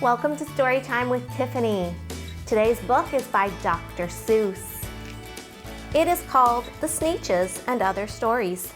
Welcome to Storytime with Tiffany. Today's book is by Dr. Seuss. It is called The Sneetches and Other Stories.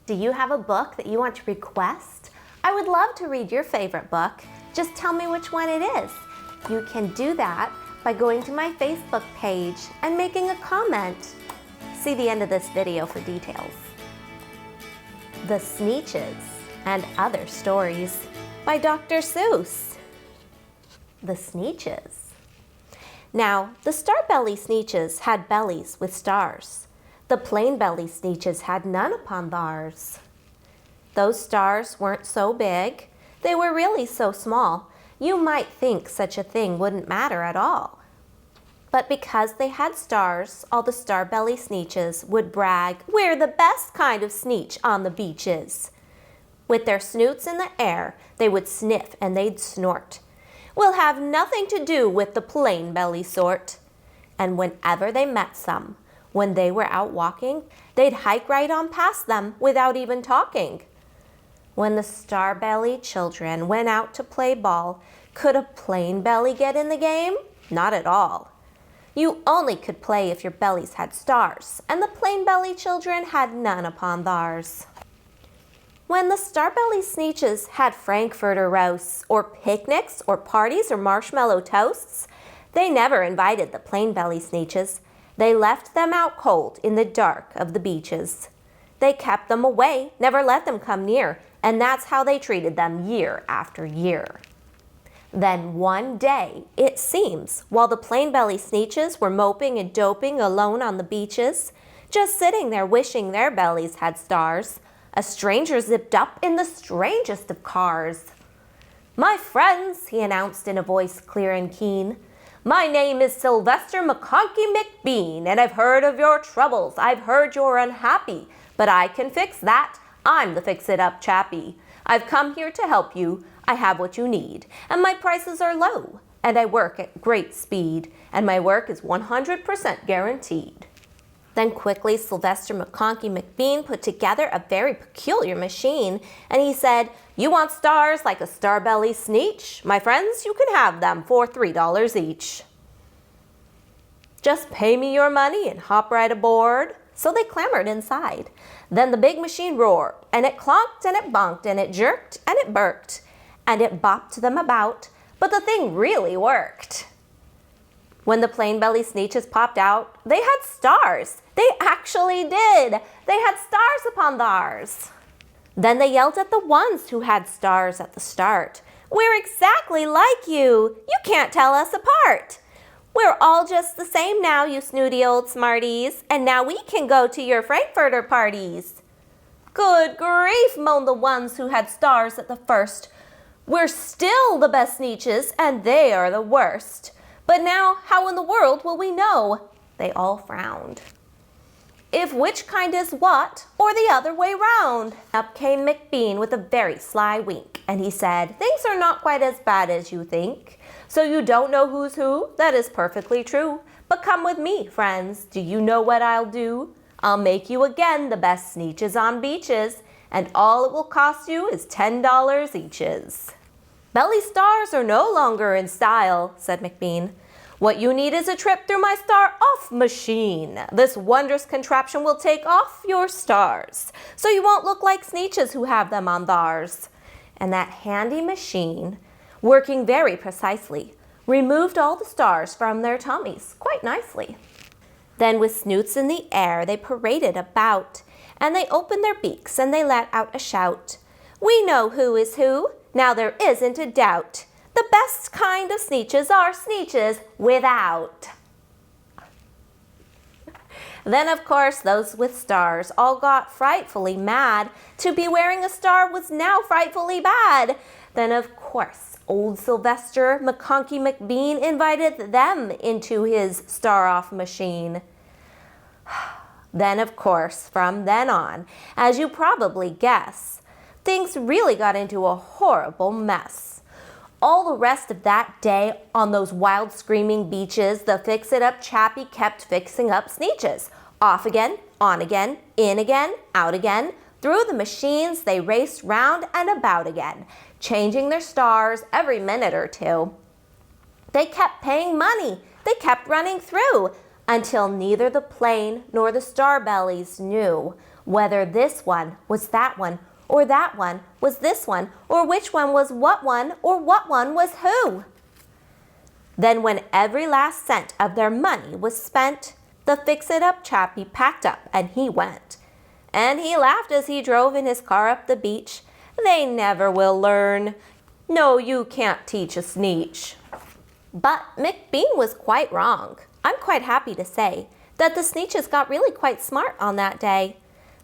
Do you have a book that you want to request? I would love to read your favorite book. Just tell me which one it is. You can do that by going to my Facebook page and making a comment. See the end of this video for details. The Sneetches and Other Stories by Dr. Seuss. The Sneetches. Now, the star-belly Sneetches had bellies with stars. The plain-belly Sneetches had none upon theirs. Those stars weren't so big. They were really so small, you might think such a thing wouldn't matter at all. But because they had stars, all the star-belly Sneetches would brag, "We're the best kind of Sneetch on the beaches." With their snoots in the air, they would sniff and they'd snort. "We'll have nothing to do with the plain belly sort." And whenever they met some, when they were out walking, they'd hike right on past them without even talking. When the star-belly children went out to play ball, could a plain belly get in the game? Not at all. You only could play if your bellies had stars, and the plain belly children had none upon theirs. When the star-belly Sneetches had frankfurter roasts, or picnics, or parties, or marshmallow toasts, they never invited the plain-belly Sneetches. They left them out cold in the dark of the beaches. They kept them away, never let them come near, and that's how they treated them year after year. Then one day, it seems, while the plain-belly Sneetches were moping and doping alone on the beaches, just sitting there wishing their bellies had stars, a stranger zipped up in the strangest of cars. "My friends," he announced in a voice clear and keen, "my name is Sylvester McConkey McBean, and I've heard of your troubles. I've heard you're unhappy, but I can fix that. I'm the fix-it-up chappie. I've come here to help you. I have what you need, and my prices are low, and I work at great speed, and my work is 100% guaranteed." Then quickly Sylvester McConkey McBean put together a very peculiar machine, and he said, "You want stars like a star-belly Sneetch? My friends, you can have them for $3 each. Just pay me your money and hop right aboard." So they clambered inside. Then the big machine roared, and it clonked and it bonked and it jerked and it burked, and it bopped them about, but the thing really worked. When the plain-belly Sneetches popped out, they had stars. They actually did. They had stars upon theirs. Then they yelled at the ones who had stars at the start. "We're exactly like you. You can't tell us apart. We're all just the same now, you snooty old smarties, and now we can go to your frankfurter parties." "Good grief," moaned the ones who had stars at the first. "We're still the best Sneetches, and they are the worst. But now, how in the world will we know?" They all frowned. "If which kind is what, or the other way round?" Up came McBean with a very sly wink, and he said, "Things are not quite as bad as you think. So you don't know who's who? That is perfectly true. But come with me, friends. Do you know what I'll do? I'll make you again the best Sneetches on beaches, and all it will cost you is $10 eaches." "Belly stars are no longer in style," said McBean. "What you need is a trip through my star-off machine. This wondrous contraption will take off your stars, so you won't look like Sneetches who have them on theirs." And that handy machine, working very precisely, removed all the stars from their tummies quite nicely. Then with snoots in the air they paraded about, and they opened their beaks and they let out a shout. "We know who is who. Now there isn't a doubt. The best kind of Sneetches are Sneetches without." Then, of course, those with stars all got frightfully mad. To be wearing a star was now frightfully bad. Then, of course, old Sylvester McConkey McBean invited them into his star-off machine. Then, of course, from then on, as you probably guess, things really got into a horrible mess. All the rest of that day on those wild screaming beaches, the fix-it-up chappie kept fixing up Sneetches. Off again, on again, in again, out again, through the machines they raced round and about again, changing their stars every minute or two. They kept paying money, they kept running through, until neither the plane nor the star bellies knew whether this one was that one, or that one was this one, or which one was what one, or what one was who. Then when every last cent of their money was spent, the fix-it-up chappie packed up and he went. And he laughed as he drove in his car up the beach. They never will learn. No, you can't teach a Sneetch. But McBean was quite wrong. I'm quite happy to say that the Sneetches got really quite smart on that day.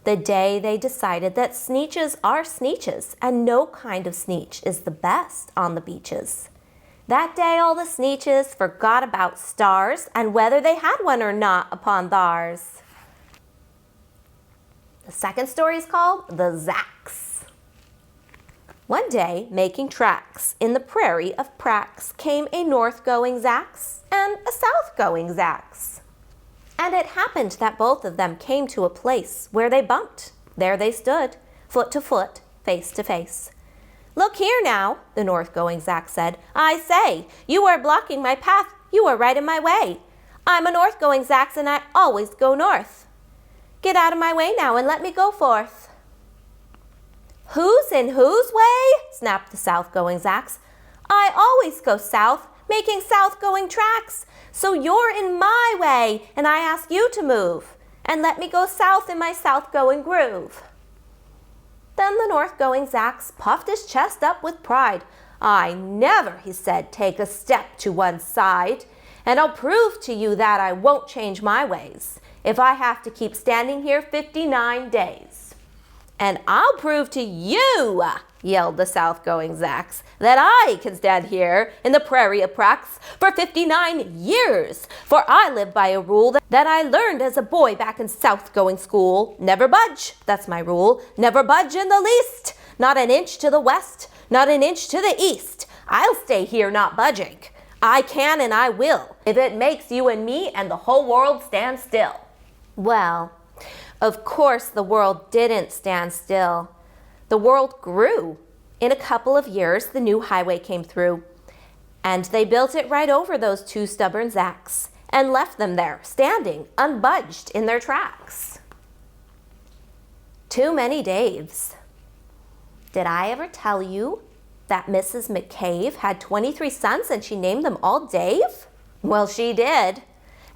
The day they decided that Sneetches are Sneetches and no kind of Sneetch is the best on the beaches. That day all the Sneetches forgot about stars and whether they had one or not upon theirs. The second story is called The Zacks. One day, making tracks in the prairie of Prax, came a north-going Zacks and a south-going Zacks. And it happened that both of them came to a place where they bumped. There they stood, foot to foot, face to face. Look here now, the north-going Zack said. I say, you are blocking my path. You are right in my way. I'm a north-going Zack and I always go north. Get out of my way now and let me go forth. Who's in whose way? Snapped the south-going Zacks. I always go south, making south-going tracks. So you're in my way, and I ask you to move, and let me go south in my south-going groove. Then the north-going Zacks puffed his chest up with pride. I never, he said, take a step to one side, and I'll prove to you that I won't change my ways if I have to keep standing here 59 days. And I'll prove to you, yelled the south-going Zacks, that I can stand here in the prairie of Prax for 59 years, for I live by a rule that I learned as a boy back in south-going school. Never budge, that's my rule, never budge in the least, not an inch to the west, not an inch to the east. I'll stay here not budging. I can and I will, if it makes you and me and the whole world stand still. Well, of course the world didn't stand still. The world grew. In a couple of years, the new highway came through, and they built it right over those two stubborn Zacks and left them there, standing, unbudged in their tracks. Too many Daves. Did I ever tell you that Mrs. McCabe had 23 sons and she named them all Dave? Well, she did,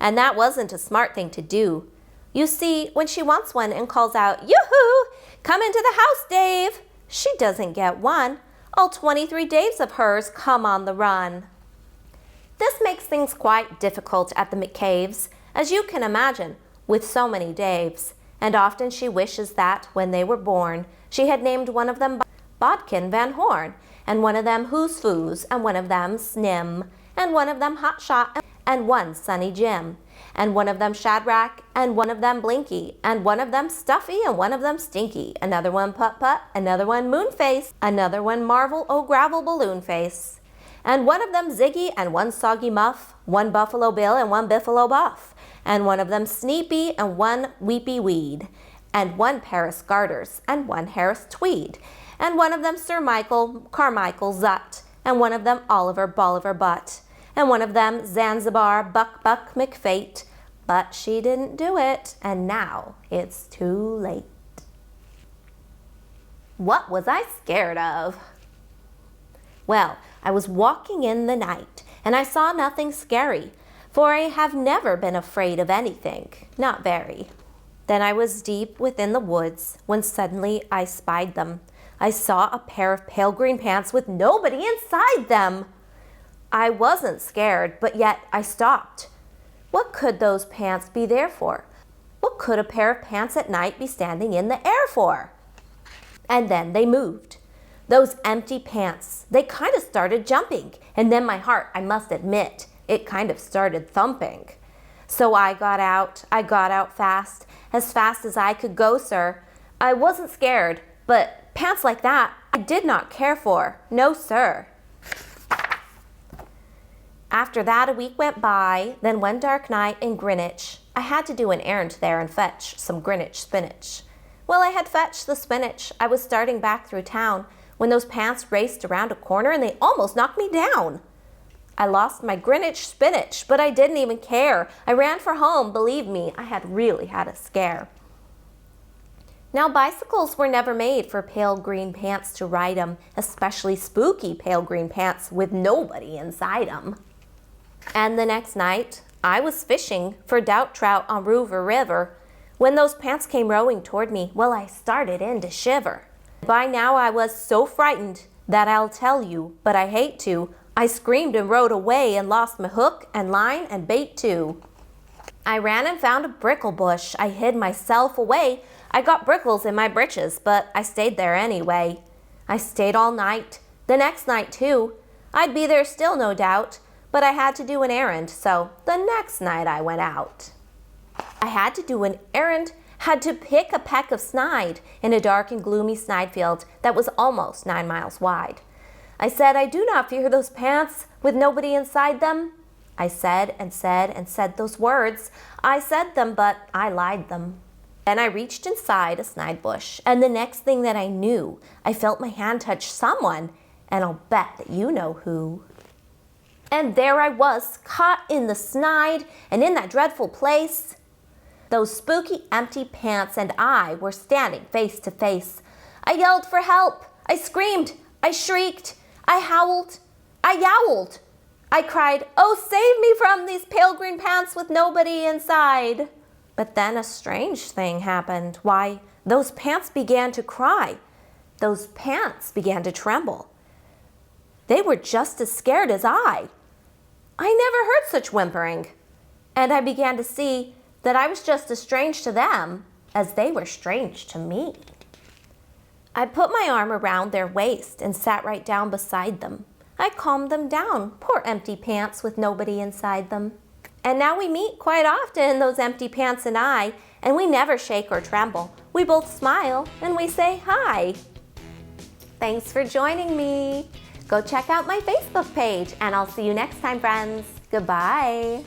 and that wasn't a smart thing to do. You see, when she wants one and calls out, "Yoo-hoo! Come into the house, Dave!" she doesn't get one. All 23 Daves of hers come on the run. This makes things quite difficult at the McCaves, as you can imagine, with so many Daves. And often she wishes that, when they were born, she had named one of them Bodkin Van Horn, and one of them Who's Foos, and one of them Snim, and one of them Hot Shot, and one Sunny Jim, and one of them Shadrach, and one of them Blinky, and one of them Stuffy, and one of them Stinky, another one Put-Put, another one Moonface, another one Marvel O'Gravel Balloon Face, and one of them Ziggy, and one Soggy Muff, one Buffalo Bill, and one Biffalo Buff, and one of them Sneepy, and one Weepy Weed, and one Paris Garters, and one Harris Tweed, and one of them Sir Michael Carmichael Zut, and one of them Oliver Bolivar Butt, and one of them Zanzibar Buck McFate, but she didn't do it, and now it's too late. What was I scared of? Well, I was walking in the night, and I saw nothing scary, for I have never been afraid of anything, not very. Then I was deep within the woods, when suddenly I spied them. I saw a pair of pale green pants with nobody inside them. I wasn't scared, but yet I stopped. What could those pants be there for? What could a pair of pants at night be standing in the air for? And then they moved. Those empty pants, they kind of started jumping, and then my heart, I must admit, it kind of started thumping. So I got out fast as I could go, sir. I wasn't scared, but pants like that I did not care for, no sir. After that, a week went by, then one dark night in Greenwich, I had to do an errand there and fetch some Greenwich spinach. Well, I had fetched the spinach. I was starting back through town when those pants raced around a corner and they almost knocked me down. I lost my Greenwich spinach, but I didn't even care. I ran for home. Believe me, I had really had a scare. Now, bicycles were never made for pale green pants to ride 'em, especially spooky pale green pants with nobody inside 'em. And the next night, I was fishing for doubt trout on Rover River when those pants came rowing toward me. Well, I started in to shiver. By now, I was so frightened that I'll tell you, but I hate to. I screamed and rode away and lost my hook and line and bait too. I ran and found a brickle bush. I hid myself away. I got brickles in my britches, but I stayed there anyway. I stayed all night, the next night too. I'd be there still, no doubt, but I had to do an errand, so the next night I went out. I had to do an errand, had to pick a peck of snide in a dark and gloomy snide field that was almost 9 miles wide. I said, I do not fear those pants with nobody inside them. I said and said and said those words. I said them, but I lied them. Then I reached inside a snide bush, and the next thing that I knew, I felt my hand touch someone, and I'll bet that you know who. And there I was, caught in the snide and in that dreadful place. Those spooky empty pants and I were standing face to face. I yelled for help. I screamed. I shrieked. I howled. I yowled. I cried, oh, save me from these pale green pants with nobody inside. But then a strange thing happened. Why, those pants began to cry. Those pants began to tremble. They were just as scared as I. I never heard such whimpering. And I began to see that I was just as strange to them as they were strange to me. I put my arm around their waist and sat right down beside them. I calmed them down, poor empty pants with nobody inside them. And now we meet quite often, those empty pants and I, and we never shake or tremble. We both smile and we say hi. Thanks for joining me. Go check out my Facebook page and I'll see you next time, friends. Goodbye.